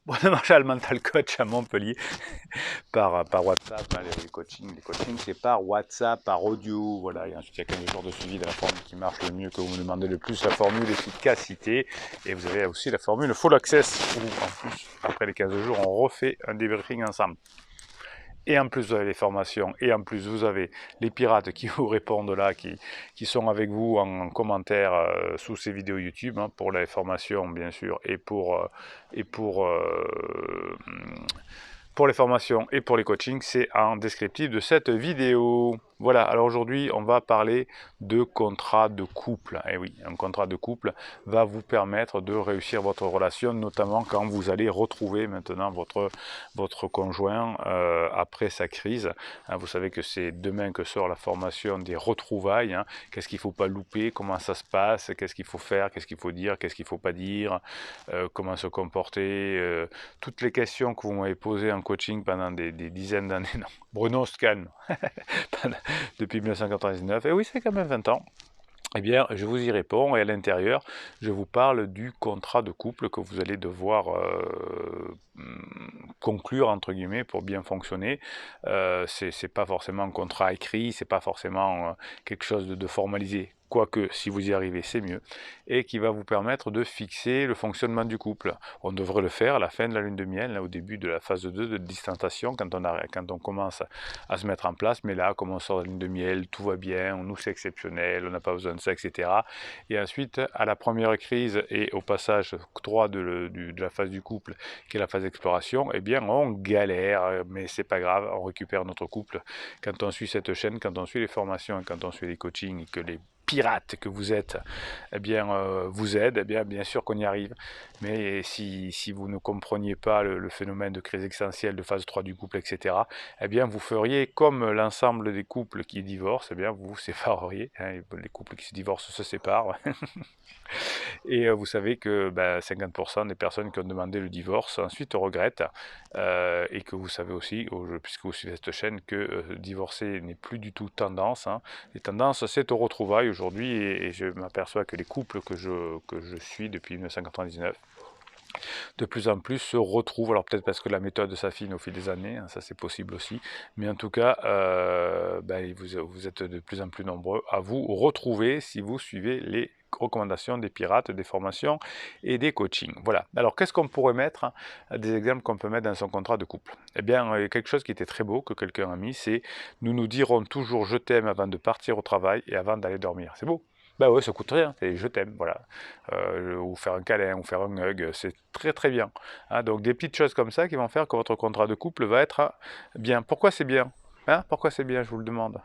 Bruno Marchal, mental coach à Montpellier, par WhatsApp. Hein, les coachings c'est par WhatsApp, par audio. Voilà, et ensuite il y a 15 jours de suivi de la formule qui marche le mieux, que vous me demandez le plus, la formule efficacité. Et vous avez aussi la formule full access, où en plus, après les 15 jours, on refait un débriefing ensemble. Et en plus vous avez les formations, et en plus vous avez les pirates qui vous répondent là, qui sont avec vous en commentaire sous ces vidéos YouTube, hein, pour les formations bien sûr, et pour les formations et pour les coachings, c'est en descriptif de cette vidéo. Voilà, alors aujourd'hui, on va parler de contrat de couple. Et oui, un contrat de couple va vous permettre de réussir votre relation, notamment quand vous allez retrouver maintenant votre conjoint après sa crise. Hein, vous savez que c'est demain que sort la formation des retrouvailles. Hein. Qu'est-ce qu'il ne faut pas louper, comment ça se passe, qu'est-ce qu'il faut faire, qu'est-ce qu'il faut dire, qu'est-ce qu'il ne faut pas dire, comment se comporter. Toutes les questions que vous m'avez posées en coaching pendant des dizaines d'années. Non, Bruno se calme. Depuis 1999. Et oui, c'est quand même 20 ans. Eh bien, je vous y réponds, et à l'intérieur, je vous parle du contrat de couple que vous allez devoir conclure, entre guillemets, pour bien fonctionner. C'est pas forcément un contrat écrit, c'est pas forcément quelque chose de formalisé. Quoique, si vous y arrivez, c'est mieux. Et qui va vous permettre de fixer le fonctionnement du couple. On devrait le faire à la fin de la lune de miel, là, au début de la phase 2 de distanciation, quand on commence à se mettre en place. Mais là, comme on sort de la lune de miel, tout va bien, nous c'est exceptionnel, on n'a pas besoin de ça, etc. Et ensuite, à la première crise et au passage 3 de la phase du couple, qui est la phase d'exploration, eh bien, on galère, mais c'est pas grave, on récupère notre couple. Quand on suit cette chaîne, quand on suit les formations, quand on suit les coachings, et que les pirates que vous êtes, eh bien, vous aident, eh bien sûr qu'on y arrive. Mais si vous ne compreniez pas le phénomène de crise existentielle, de phase 3 du couple, etc., eh bien, vous feriez comme l'ensemble des couples qui divorcent, eh bien, vous vous sépareriez. Hein, les couples qui se divorcent se séparent. Et vous savez que 50% des personnes qui ont demandé le divorce ensuite regrettent. Et que vous savez aussi, puisque vous suivez cette chaîne, que divorcer n'est plus du tout tendance. Hein. Les tendances, c'est au retrouvailles aujourd'hui, et je m'aperçois que les couples que je suis depuis 1999, de plus en plus se retrouvent, alors peut-être parce que la méthode s'affine au fil des années, hein, ça c'est possible aussi, mais en tout cas, vous êtes de plus en plus nombreux à vous retrouver si vous suivez les recommandations des pirates, des formations et des coachings. Voilà. Alors qu'est-ce qu'on pourrait mettre, hein, des exemples qu'on peut mettre dans son contrat de couple? Eh bien, quelque chose qui était très beau, que quelqu'un a mis, c'est nous nous dirons toujours je t'aime avant de partir au travail et avant d'aller dormir. C'est beau. Bah ouais, ça coûte rien, c'est je t'aime, voilà. Ou faire un câlin, ou faire un hug, c'est très très bien. Hein, donc des petites choses comme ça qui vont faire que votre contrat de couple va être bien. Pourquoi c'est bien? Hein, pourquoi c'est bien, je vous le demande?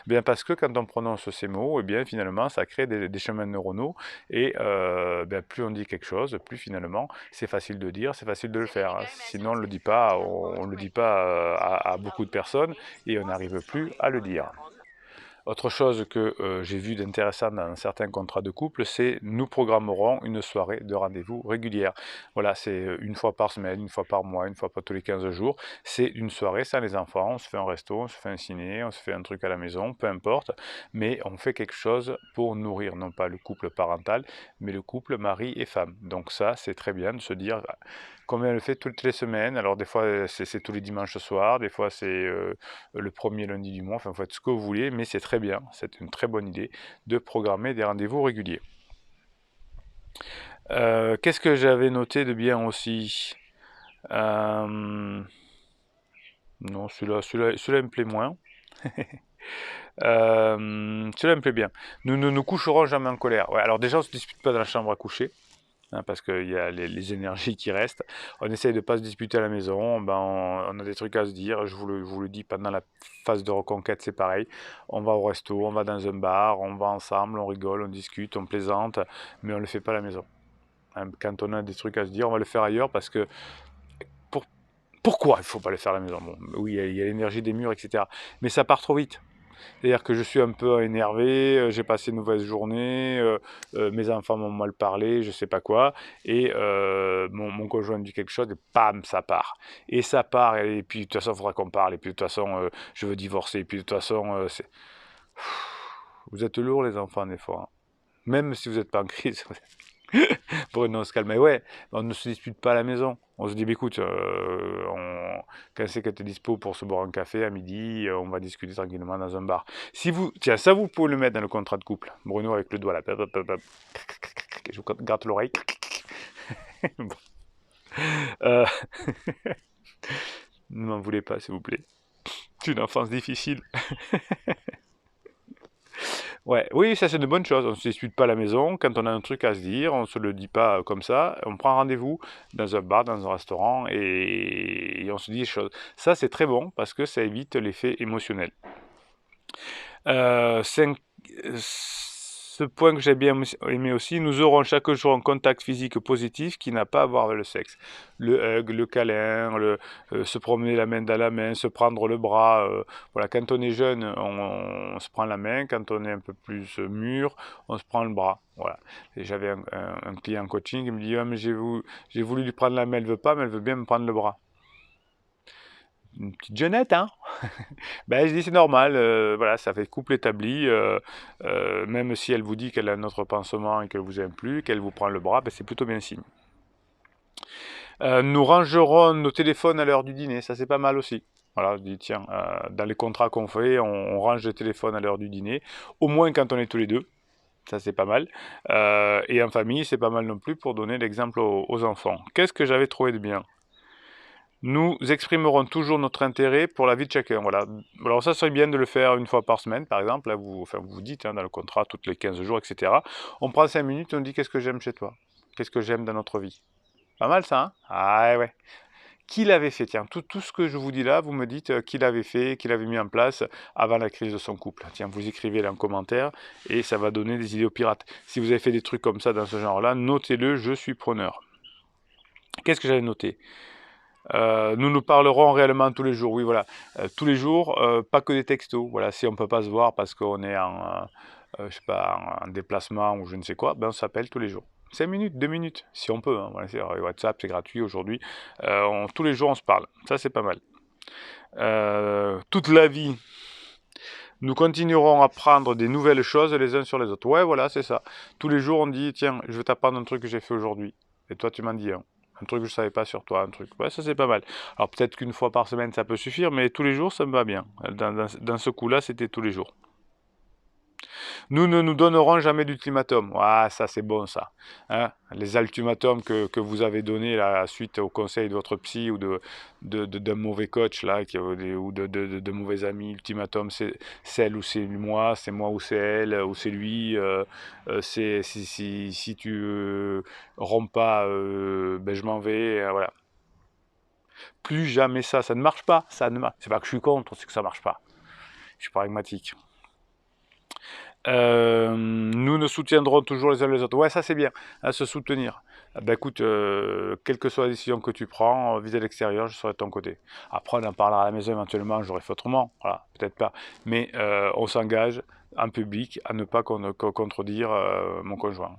Bien parce que quand on prononce ces mots, et bien finalement ça crée des chemins neuronaux, et plus on dit quelque chose, plus finalement c'est facile de dire, c'est facile de le faire. Hein. Sinon on ne le dit pas, on le dit pas à beaucoup de personnes, et on n'arrive plus à le dire. Autre chose que j'ai vu d'intéressant dans certains contrats de couple, c'est nous programmerons une soirée de rendez-vous régulière. Voilà, c'est une fois par semaine, une fois par mois, une fois par tous les 15 jours. C'est une soirée sans les enfants, on se fait un resto, on se fait un ciné, on se fait un truc à la maison, peu importe, mais on fait quelque chose pour nourrir non pas le couple parental, mais le couple mari et femme. Donc ça, c'est très bien de se dire combien elle le fait toutes les semaines. Alors des fois, c'est tous les dimanches soirs, des fois c'est le premier lundi du mois, enfin faites ce que vous voulez, mais c'est très bien, c'est une très bonne idée de programmer des rendez-vous réguliers. Qu'est-ce que j'avais noté de bien aussi? Non, celui-là me plaît moins. Celui-là me plaît bien. Nous ne nous coucherons jamais en colère. Ouais, alors déjà, on ne se dispute pas dans la chambre à coucher. Hein, parce qu'il y a les énergies qui restent. On essaye de ne pas se disputer à la maison, on a des trucs à se dire, je vous le dis, pendant la phase de reconquête, c'est pareil. On va au resto, on va dans un bar, on va ensemble, on rigole, on discute, on plaisante, mais on ne le fait pas à la maison. Hein, quand on a des trucs à se dire, on va le faire ailleurs, parce que pour, pourquoi il ne faut pas le faire à la maison? Bon, oui, il y a l'énergie des murs, etc. Mais ça part trop vite. C'est-à-dire que je suis un peu énervé, j'ai passé une mauvaise journée, mes enfants m'ont mal parlé, je sais pas quoi, et mon conjoint me dit quelque chose, et bam, ça part. Et ça part, et puis de toute façon, il faudra qu'on parle, et puis de toute façon, je veux divorcer, et puis de toute façon, vous êtes lourds les enfants des fois. Hein. Même si vous n'êtes pas en crise, Bruno se calme. Mais ouais, on ne se dispute pas à la maison. On se dit, bah, écoute, quand c'est que tu es dispo pour se boire un café à midi, on va discuter tranquillement dans un bar. Si vous, tiens, ça vous pouvez le mettre dans le contrat de couple. Bruno avec le doigt là, je vous gratte l'oreille. Bon. Euh, ne m'en voulez pas, s'il vous plaît. C'est une enfance difficile. Ouais, oui, ça c'est de bonnes choses. On ne se dispute pas à la maison. Quand on a un truc à se dire, on ne se le dit pas comme ça. On prend rendez-vous dans un bar, dans un restaurant et on se dit les choses. Ça c'est très bon parce que ça évite l'effet émotionnel. Ce point que j'ai bien aimé aussi, nous aurons chaque jour un contact physique positif qui n'a pas à voir avec le sexe. Le hug, le câlin, se promener la main dans la main, se prendre le bras. Voilà, quand on est jeune, on se prend la main. Quand on est un peu plus mûr, on se prend le bras. Voilà. J'avais un client en coaching qui me dit, ah, mais j'ai voulu lui prendre la main, elle veut pas, mais elle veut bien me prendre le bras. Une petite jeunette, hein. Ben, je dis c'est normal, voilà, ça fait couple établi, même si elle vous dit qu'elle a un autre pansement et qu'elle vous aime plus, qu'elle vous prend le bras, ben, c'est plutôt bien signe. Nous rangerons nos téléphones à l'heure du dîner, ça c'est pas mal aussi. Voilà, je dis tiens, dans les contrats qu'on fait, on range les téléphones à l'heure du dîner, au moins quand on est tous les deux. Ça c'est pas mal. Et en famille, c'est pas mal non plus pour donner l'exemple aux enfants. Qu'est-ce que j'avais trouvé de bien? Nous exprimerons toujours notre intérêt pour la vie de chacun. Voilà. Alors ça serait bien de le faire une fois par semaine, par exemple. Là, vous dites hein, dans le contrat toutes les 15 jours, etc. On prend 5 minutes et on dit qu'est-ce que j'aime chez toi? Qu'est-ce que j'aime dans notre vie? Pas mal ça, hein? Ah ouais. Qui l'avait fait? Tiens, tout ce que je vous dis là, vous me dites qui l'avait fait, qui l'avait mis en place avant la crise de son couple. Tiens, vous écrivez là en commentaire et ça va donner des idées aux pirates. Si vous avez fait des trucs comme ça dans ce genre-là, notez-le, je suis preneur. Qu'est-ce que j'avais noté? Nous nous parlerons réellement tous les jours. Oui, voilà. Tous les jours, pas que des textos. Voilà, si on ne peut pas se voir parce qu'on est je sais pas, en déplacement ou je ne sais quoi, ben on s'appelle tous les jours. 5 minutes, 2 minutes, si on peut. Hein. Voilà, WhatsApp, c'est gratuit aujourd'hui. Tous les jours, on se parle. Ça, c'est pas mal. Toute la vie, nous continuerons à apprendre des nouvelles choses les uns sur les autres. Ouais, voilà, c'est ça. Tous les jours, on dit, tiens, je vais t'apprendre un truc que j'ai fait aujourd'hui. Et toi, tu m'en dis un truc que je savais pas sur toi, un truc. Ouais, ça c'est pas mal. Alors peut-être qu'une fois par semaine ça peut suffire, mais tous les jours ça me va bien. Dans ce coup-là, c'était tous les jours. Nous ne nous donnerons jamais d'ultimatum. Ah, ça c'est bon ça. Hein, les ultimatums que vous avez donnés là, suite au conseil de votre psy ou d'un mauvais coach là, ou de mauvais amis. Ultimatum, c'est celle ou c'est moi ou c'est elle, ou c'est lui. C'est si tu romps pas, ben je m'en vais. Voilà. Plus jamais ça, ça ne marche pas. Ça ne marche. C'est pas que je suis contre, c'est que ça marche pas. Je suis pragmatique. Nous nous soutiendrons toujours les uns les autres. Ouais, ça c'est bien, à se soutenir. Ben écoute, quelle que soit la décision que tu prends, vis à l'extérieur, je serai de ton côté. Après, on en parlera à la maison éventuellement, j'aurai fait autrement, voilà, peut-être pas. Mais on s'engage en public à ne pas contredire mon conjoint.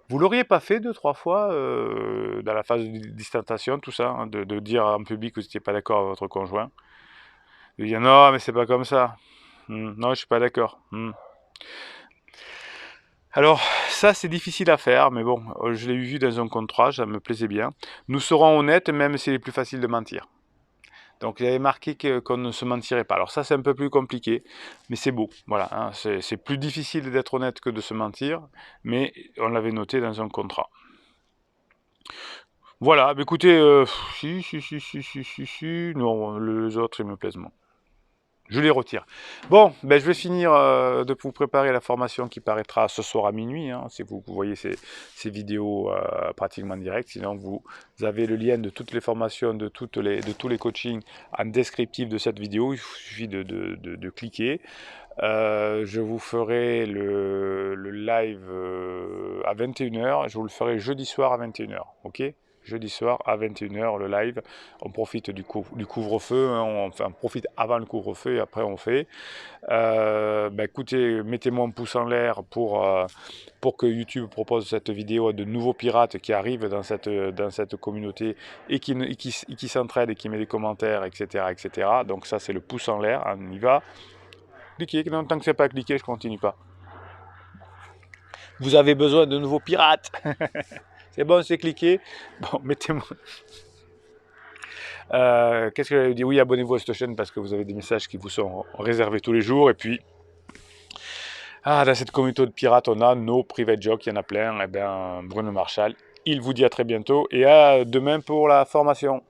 Vous l'auriez pas fait 2, 3 fois dans la phase de distanciation, tout ça, hein, de dire en public que vous n'étiez pas d'accord avec votre conjoint? De dire non, mais c'est pas comme ça. Non, je suis pas d'accord. Alors, ça c'est difficile à faire, mais bon, je l'ai vu dans un contrat, ça me plaisait bien. Nous serons honnêtes, même s'il est plus facile de mentir. Donc, il avait marqué qu'on ne se mentirait pas. Alors ça, c'est un peu plus compliqué, mais c'est beau. Voilà, hein, c'est plus difficile d'être honnête que de se mentir, mais on l'avait noté dans un contrat. Voilà, bah écoutez, non, les autres, ils me plaisent moins. Je les retire. Bon, ben, je vais finir de vous préparer la formation qui paraîtra ce soir à minuit, hein, si vous voyez ces vidéos pratiquement directes. Sinon, vous avez le lien de toutes les formations, de tous les coachings en descriptif de cette vidéo. Il suffit de cliquer. Je vous ferai le live à 21h. Je vous le ferai jeudi soir à 21h. Ok ? Jeudi soir à 21h le live. On profite du couvre-feu, hein, on profite avant le couvre-feu et après on fait. Écoutez, mettez-moi un pouce en l'air pour que YouTube propose cette vidéo à de nouveaux pirates qui arrivent dans cette communauté et qui s'entraident et qui mettent des commentaires, etc., etc. Donc ça c'est le pouce en l'air, on y va. Cliquez, tant que c'est pas cliqué, je continue pas. Vous avez besoin de nouveaux pirates. C'est bon, c'est cliqué. Bon, mettez-moi. Qu'est-ce que j'avais dit? Oui, abonnez-vous à cette chaîne parce que vous avez des messages qui vous sont réservés tous les jours. Et puis, dans cette communauté de pirates, on a nos private jokes, il y en a plein. Eh bien, Bruno Marshall, il vous dit à très bientôt et à demain pour la formation.